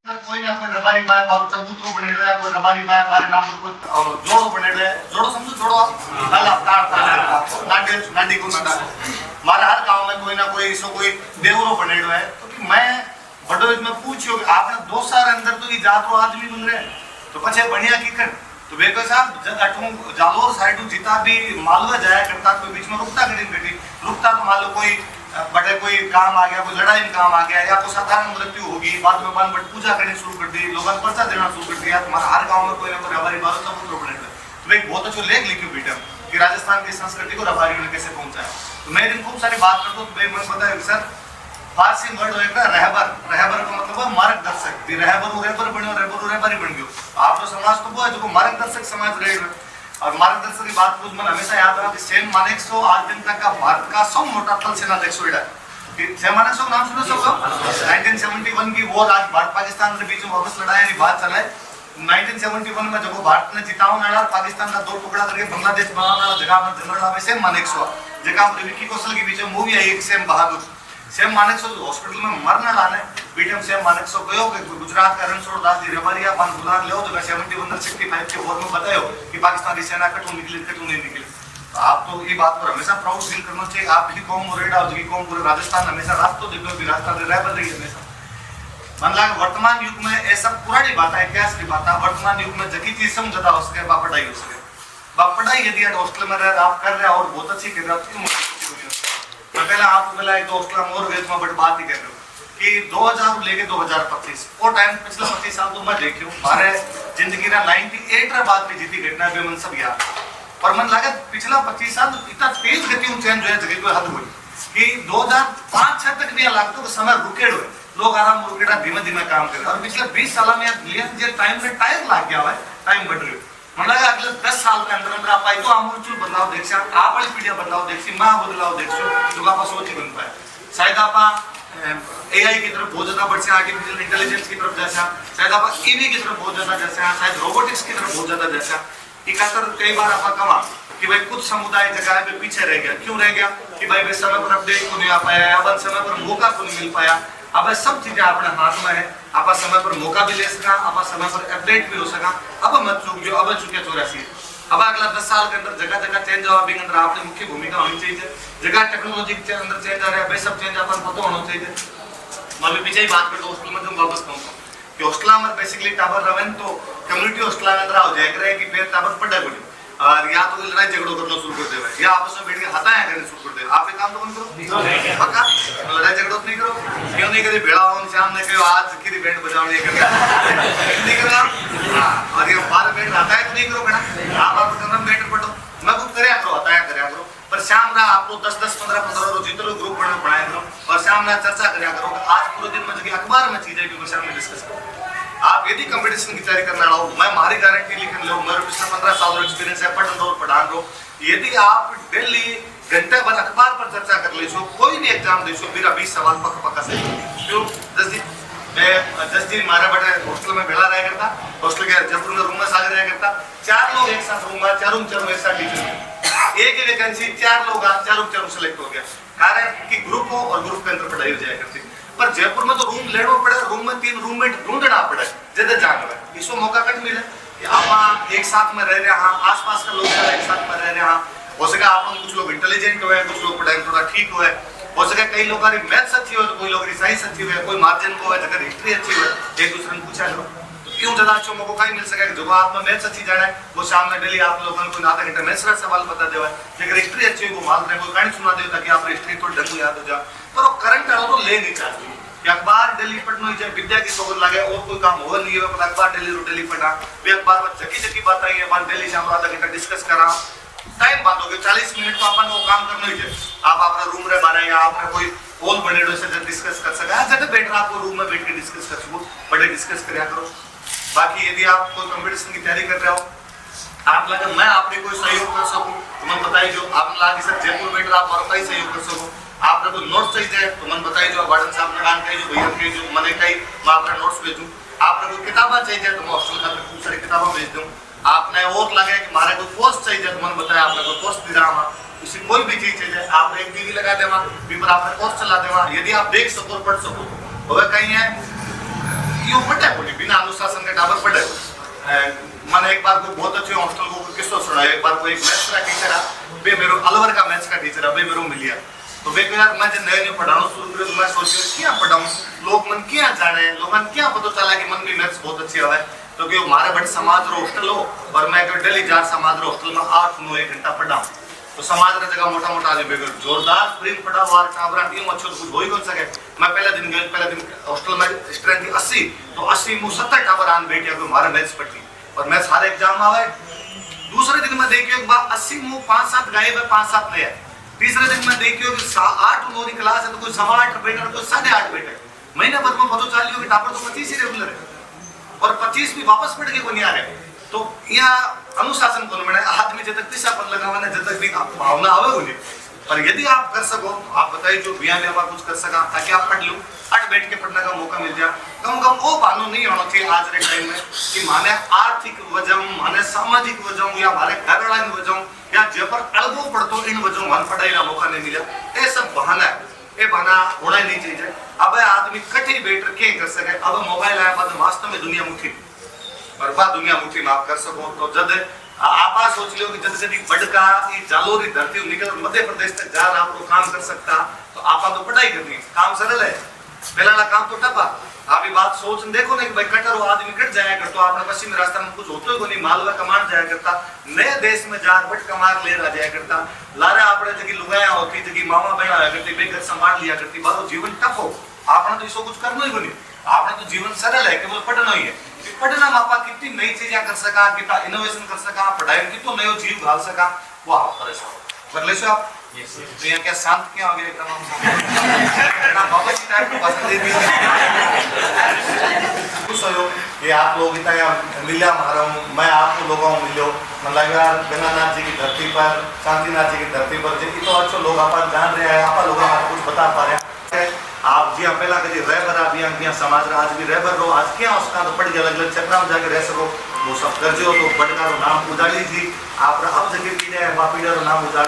कोई ना कोई रबारी माया मारू चबूतरो बनेड़ो है, कोई रबारी माया मारे नाम पर कोई जोड़ो बनेड़ो है। जोड़ो समझो, जोड़ो आप ताला तार तार नाडी नाडी को नाडा मारे हर गांव में कोई ना कोई इसो कोई देवरो बनेड़ो है। तो कि मैं बड़ो इसमें पूछियो कि आपने 2 साल अंदर तो ये जातो आदमी बन रहे तो पछे बढ़िया की कर तो बेको साहब जब अठू जालोर साइड जिता भी मालवा जाया करता कोई बीच में रुकता करी बेटी रुकता तो मान लो कोई बड़े कोई काम आ गया, कोई लड़ाई में काम आ गया या कोई साधारण मृत्यु होगी, बाद में बन बट पूजा करनी शुरू कर दी, लोगों को पर्चा देना शुरू कर दिया। तुम्हारा हर गांव में कोई ना कोई रबारी बारो चबूतरो बने हुए। तो मैं बहुत अच्छा लेख लिखी बेटा कि राजस्थान की संस्कृति को रबारियों ने कैसे पहुंचाया। तो मैं दिन खूब सारी बात करता हूँ तो मैं बताया सर फारसी वर्ड होएगा रहबर, रहबर का मतलब है मार्गदर्शक। रहबर रहबर बनो, रहबर रहबरी बन गयो। आप तो समाज तो वो है जो मार्गदर्शक समाज रहे हुए और मार्गदर्शक की बात मुझे मन हमेशा याद रहा कि सेम मानेकशॉ आज दिन तक का भारत का सब मोटा थल सेना अध्यक्ष हुआ है। सेम मानेकशॉ नाम सुनो सबको? 1971 की वॉर आज भारत पाकिस्तान के बीच में वापस लड़ाई की बात चला है। 1971 में जब भारत ने जिताव नाला पाकिस्तान का 2 टुकड़ा करके बांग्लादेश बनाना जगह में जनरल आवे सेम मानेकशॉ जगह में विकी कौशल के बीच में मूवी आई एक सेम बहादुर सेम मानेकशॉ हॉस्पिटल में मरना लाने बीटम सेम मानेकशॉ कहो कि गुजरात का रणछोड़ दास जी रबारिया बन बुलान ले जगह 71-65 के वॉर में बतायो कि पाकिस्तान की सेना कटू नहीं निकली। तो आप तो ये बात पर हमेशा प्राउड फील करना चाहिए। आप ही कौम रेडा और जी कौम पूरे राजस्थान हमेशा रास्तों देखो कि राजस्थान रह बन रही है हमेशा। मन लगा वर्तमान युग में ऐसा पुरानी बात है, इतिहास की बात है। वर्तमान युग में जगी चीज समझता हो सके बा पढ़ाई हो सके बा पढ़ाई यदि हॉस्टल में रह आप कर रहे और बहुत अच्छी कर रहे हो मैं पहले आपको बोला एक हॉस्टल में और वेद में बड़ी बात ही कर रहे हो कि 2000 लेके 2025 वो टाइम पिछले 25 साल तो मैं देखी हूँ हमारे जिंदगी ना 98 रे बाद में जीती घटना पे मन सब याद और मन लगा पिछला 25 साल इतना तेज गति में चेंज हुआ जगह कोई हद हुई कि 2005-6 तक नहीं लगता तो समय रुके हुए लोग आराम रुकेड़ा धीमे धीमे काम कर रहे और पिछले 20 साल में टाइम में टाइम लग गया है टाइम बढ़ रही मन लगा अगले 10 साल के अंदर आप आई तो आमूल बदलाव देख आप वाली पीढ़ियां बदलाव देख माँ बदलाव देख जो आप सोच ही बन पाए शायद आप एआई की तरफ बहुत ज्यादा बढ़ से आर्टिफिशियल इंटेलिजेंस की तरफ जैसा शायद आप ईवी की तरफ बहुत ज्यादा जैसा शायद रोबोटिक्स की तरफ बहुत ज्यादा जैसा इकहत्तर कई बार आप कमा कि भाई कुछ समुदाय जगह पे पीछे रह गया क्यों रह गया कि भाई समय पर अपडेट को नहीं आ पाया अब समय पर मौका को नहीं मिल पाया। अब सब चीजें अपने हाथ में है आप समय पर मौका भी ले सका आप समय पर अपडेट भी हो सका। अब मत चूक जो अब चुके 84 अब अगला 10 साल के अंदर जगह जगह चेंज हुआ भी अंदर आपने मुख्य भूमिका होनी चाहिए जगह टेक्नोलॉजी के अंदर चेंज आ रहा है भाई सब चेंज अपन पता होना चाहिए। मैं भी पीछे ही बात करता हूँ हॉस्टल में जो वापस कहूँगा कि हॉस्टल में बेसिकली टावर रवन तो कम्युनिटी हॉस्टल अंदर आओ जाए रहे कि फिर टावर पढ़े पड़े और या तो लड़ाई झगड़ो करना शुरू कर देवे या आपस में बैठ के हताया करने शुरू कर दे। आप एक काम तो बंद करो पक्का लड़ाई झगड़ो नहीं करो क्यों नहीं करी भेड़ा हो शाम ने कहो आज की बैंड बजावनी है नहीं करा हां और ये बार बैंड हताया तो नहीं करो बेटा आप करना बैंड पढ़ो मैं कुछ करया करो हताया करया करो पर शाम ना आप लोग 10-10 15-15 रोज जितने ग्रुप बनाया करो और शाम ना चर्चा करया करो आज पूरे दिन में जगह अखबार में चीजें भी शाम में डिस्कस करो। आप यदि कंपटीशन की तैयारी करना हो मैं हमारी गारंटी लिखने लो मेरे पिछले 15 साल एक्सपीरियंस है पढ़ान रो यदि आप डेली घंटे भर अखबार पर चर्चा कर ले कोई भी एग्जाम दे मेरा 20 सवाल पक्का से क्यों 10 दिन मारा बटे हॉस्टल में भेड़ा रहा करता हॉस्टल के जयपुर में रूम में सागर रहा करता 4 लोग एक साथ रूम में चारों एक साथ टीचर एक ही वैकेंसी 4 लोग चारों सेलेक्ट हो गया कारण कि ग्रुप हो और ग्रुप के अंदर पढ़ाई हो जाया करती पर जयपुर में तो रूम लेना पड़े रूम में 3 रूममेट ढूंढना पड़े ज्यादा जान है इसको मौका कट मिले कि आप एक साथ में रह रहे हैं आसपास का लोग एक साथ में रह रहे हैं हो सके आप कुछ लोग इंटेलिजेंट हुए कुछ लोग पढ़ाई थोड़ा ठीक हुए हो सके कई लोग मैथ्स अच्छी हो तो कोई लोग साइंस अच्छी हुए कोई मार्जिन को है जगह हिस्ट्री अच्छी हुए एक दूसरे ने पूछा करो क्यों ज्यादा अच्छो मौका कहीं मिल सके जो आप में मैथ्स अच्छी जाना है वो शाम में डेली आप लोगों को आधा घंटा मैथ्स का सवाल बता देवा लेकिन हिस्ट्री अच्छी हो वो माल रहे कोई कहानी सुना दे ताकि आप हिस्ट्री थोड़ी ढंग याद हो जाए पर वो करंट वाला तो ले नहीं चाहती अखबार डेली पढ़ना ही चाहिए विद्या की खबर लगे और कोई काम हो नहीं है पर अखबार डेली पढ़ा वे अखबार में जकी बात आई है अपन डेली शाम आधा घंटा डिस्कस करा टाइम बात हो गई 40 मिनट तो अपन वो काम करना ही चाहिए। आप अपना रूम रे बारे या आपने कोई होल बने से डिस्कस कर सके जब बैठ रहा आपको रूम में बैठ के डिस्कस कर सको बड़े डिस्कस करया करो। बाकी यदि आप कोई कंपटीशन की तैयारी कर रहे हो आप लगे मैं आपने कोई सहयोग कर सकूं तो मन बताइए जो आप लागे सर जयपुर बैठ रहा आप और कई सहयोग कर सको आपने कोई नोट्स चाहिए तो मन बताइए जो वार्डन साहब ने कान कही जो भैया के जो मने कही मैं अपना नोट्स भेजूं आपने कोई किताबें चाहिए तो मैं हॉस्टल का खूब सारी किताबें भेज दूं आपने और लगे कि मारे कोई कोर्स चाहिए तो मन बताया आपने कोई कोर्स दे रहा उसी कोई भी चीज चाहिए आप एक डीवी लगा देवा पेपर आपने कोर्स चला देवा यदि आप देख सको पढ़ सको तो कहीं है यो पढ़े बोली बिना अनुशासन के टाबर पढ़े। मैंने एक बार कोई बहुत अच्छे हॉस्टल को किस्सा सुना। एक बार कोई मैथ्स का टीचर है, वे मेरे अलवर का मैथ्स का टीचर है, वे मेरे मिलिया तो वे यार मैं जब नए पढ़ाना शुरू करूँ तो मैं सोच क्या पढ़ाऊँ, लोग मन क्या जाने, लोग मन क्या पता चला कि मन भी मैथ्स बहुत अच्छी आवे तो कि हमारे बड़े समाज रो हॉस्टल हो और मैं डेली जार समाज रो हॉस्टल में 8-9 घंटा पढ़ाऊँ तो समाज रे जगह मोटा मोटा आदमी बेगर जोरदार स्प्रिंग पढ़ा हुआ टाबरा टीम अच्छो तो कुछ हो ही कौन सके। मैं पहले दिन गया, पहले दिन हॉस्टल में स्ट्रेंथ थी 80 तो 80 में 70 टाबर आन बैठे को हमारे मैथ्स पढ़ती और मैथ्स हर एग्जाम आवे। दूसरे दिन में देखियो एक बार 80 में 5-7 गायब है, 5-7 ले आए। तीसरे दिन में देखियो कि 8-9 की क्लास है तो कोई 8.25 बैठे कोई 8.5 बैठे। महीने भर में पता चलियो कि टाबर तो 25 ही रेगुलर है और 25 भी वापस पढ़ के को नहीं आ रहे। तो यहाँ अनुशासन कौन बने आदमी जब तक दिशापन लगावाने जब तक भी भावना आवे उन्हें। पर यदि आप कर सको आप बताइए जो बिया में आप कुछ कर सका ताकि आप पढ़ लो, अट बैठ के पढ़ने का मौका मिल जाए। कम कम वो बानो नहीं होना चाहिए आज के टाइम में कि माने आर्थिक वजह, माने सामाजिक वजह या हमारे घर वाला वजह या जे पर अल्गो पढ़तो इन वजह मन पढ़ाई का मौका नहीं मिला। ये सब बहाना है, ये बहाना होना ही नहीं चाहिए। अब आदमी कठिन बैठ के कर सके। अब मोबाइल आया बाद वास्तव में दुनिया मुट्ठी बर्बाद दुनिया मुट्ठी में आप कर सको तो जब आप सोच लो कि जब जब बड़का जालोरी धरती निकल मध्य प्रदेश तक जा रहा आपको काम कर सकता तो आप तो पढ़ाई करनी काम सरल है। पहला काम तो टपा आप बात सोच देखो ना कि भाई कटर आदमी कट जाया करता अपने पश्चिमी रास्ता में कुछ होतो ही नहीं मालवा कमान जाया करता नए देश में जा बट कमार ले रहा जाया करता लारे आपने जगह लुगाया होती जगह मामा बहना करती बेघर संभाल लिया करती बारो जीवन टफ हो आपने तो इसको कुछ करना ही नहीं। आपने तो जीवन सरल है केवल पढ़ना ही है। पढ़ना में आप कितनी नई चीजें कर सका, कितना इनोवेशन कर सका, पढ़ाई में कितना नयो जीव घाल सका वो आप करे सको कर ले सो आप। तो यहाँ क्या शांत क्या हो गया एकदम ना बाबा जी टाइप का भाषण दे दिया। खुश हो कि आप लोग इतना यहाँ मिला मारा हूँ मैं आपको लोगों को मिलो मतलब यार गंगानाथ जी की धरती पर शांतिनाथ जी की धरती पर जी तो अच्छे लोग आप जान रहे हैं आप लोग कुछ बता पा रहे हैं। आप जी पहला कभी रह बर आप यहाँ समाज आज भी रह बर रहो आज क्या उसका तो पढ़ गया अलग अलग चक्रा में जाके रह सको वो सब कर जो तो बड़का नाम उजाड़ी जी आप अब जगह पीढ़ी है पीढ़ी नाम उजाड़